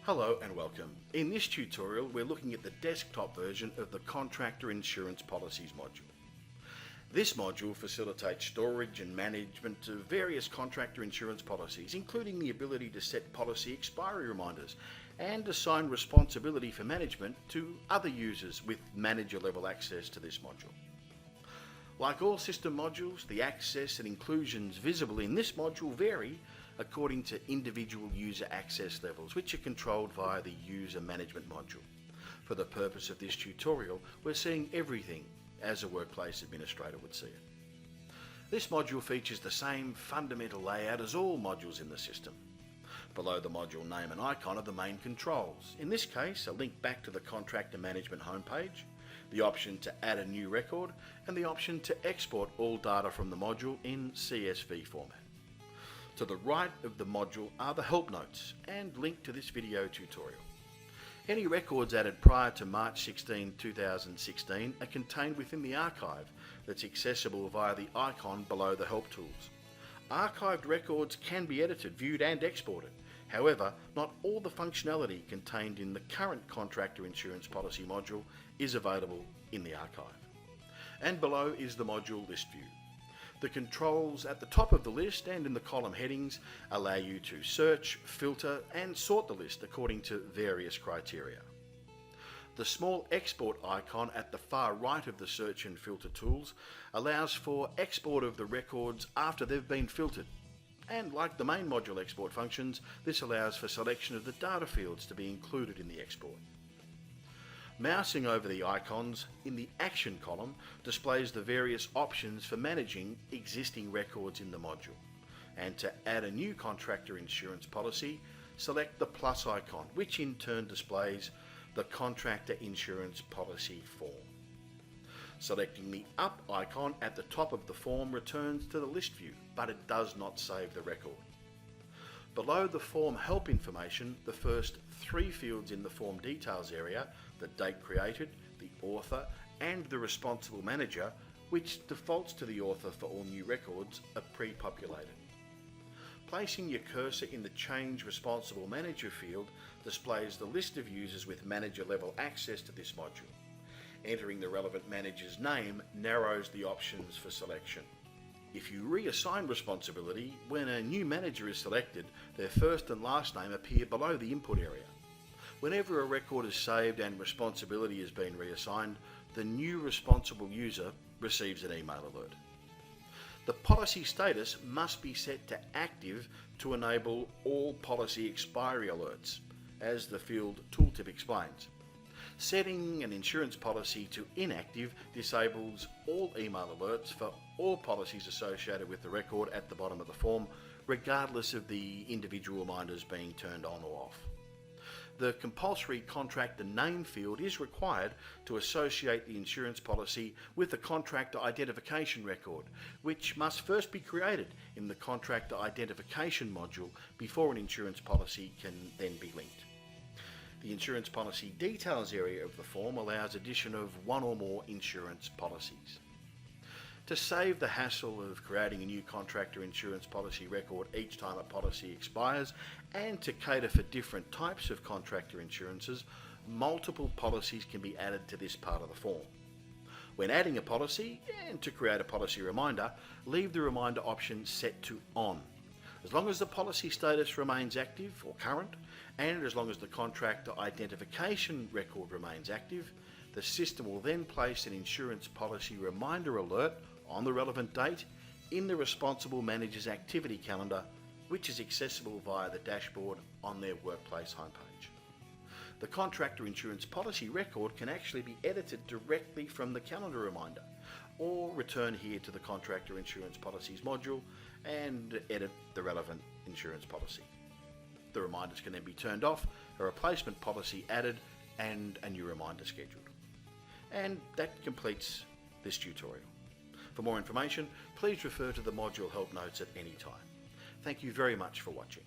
Hello and welcome. In this tutorial we're looking at the desktop version of the Contractor Insurance Policies module. This module facilitates storage and management of various contractor insurance policies, including the ability to set policy expiry reminders and assign responsibility for management to other users with manager level access to this module. Like all system modules, the access and inclusions visible in this module vary according to individual user access levels, which are controlled via the user management module. For the purpose of this tutorial, we're seeing everything as a workplace administrator would see it. This module features the same fundamental layout as all modules in the system. Below the module name and icon are the main controls. In this case, a link back to the contractor management homepage, the option to add a new record, and the option to export all data from the module in CSV format. To the right of the module are the help notes and link to this video tutorial. Any records added prior to March 16, 2016 are contained within the archive that's accessible via the icon below the help tools. Archived records can be edited, viewed and exported. However, not all the functionality contained in the current Contractor Insurance Policy module is available in the archive. And below is the module list view. The controls at the top of the list and in the column headings allow you to search, filter and sort the list according to various criteria. The small export icon at the far right of the search and filter tools allows for export of the records after they've been filtered. And like the main module export functions, this allows for selection of the data fields to be included in the export. Mousing over the icons in the Action column displays the various options for managing existing records in the module. And to add a new contractor insurance policy, select the plus icon, which in turn displays the Contractor Insurance Policy form. Selecting the up icon at the top of the form returns to the list view, but it does not save the record. Below the form help information, the first three fields in the form details area, the date created, the author and the responsible manager, which defaults to the author for all new records, are pre-populated. Placing your cursor in the Change Responsible Manager field displays the list of users with manager level access to this module. Entering the relevant manager's name narrows the options for selection. If you reassign responsibility, when a new manager is selected, their first and last name appear below the input area. Whenever a record is saved and responsibility has been reassigned, the new responsible user receives an email alert. The policy status must be set to active to enable all policy expiry alerts, as the field tooltip explains. Setting an insurance policy to inactive disables all email alerts for all policies associated with the record at the bottom of the form, regardless of the individual reminders being turned on or off. The compulsory contractor name field is required to associate the insurance policy with the contractor identification record, which must first be created in the contractor identification module before an insurance policy can then be linked. The insurance policy details area of the form allows addition of one or more insurance policies. To save the hassle of creating a new contractor insurance policy record each time a policy expires, and to cater for different types of contractor insurances, multiple policies can be added to this part of the form. When adding a policy, and to create a policy reminder, leave the reminder option set to on. As long as the policy status remains active or current, and as long as the contractor identification record remains active, the system will then place an insurance policy reminder alert on the relevant date in the responsible manager's activity calendar, which is accessible via the dashboard on their workplace homepage. The contractor insurance policy record can actually be edited directly from the calendar reminder, or return here to the Contractor Insurance Policies module and edit the relevant insurance policy. The reminders can then be turned off, a replacement policy added and a new reminder scheduled. And that completes this tutorial. For more information, please refer to the module help notes at any time. Thank you very much for watching.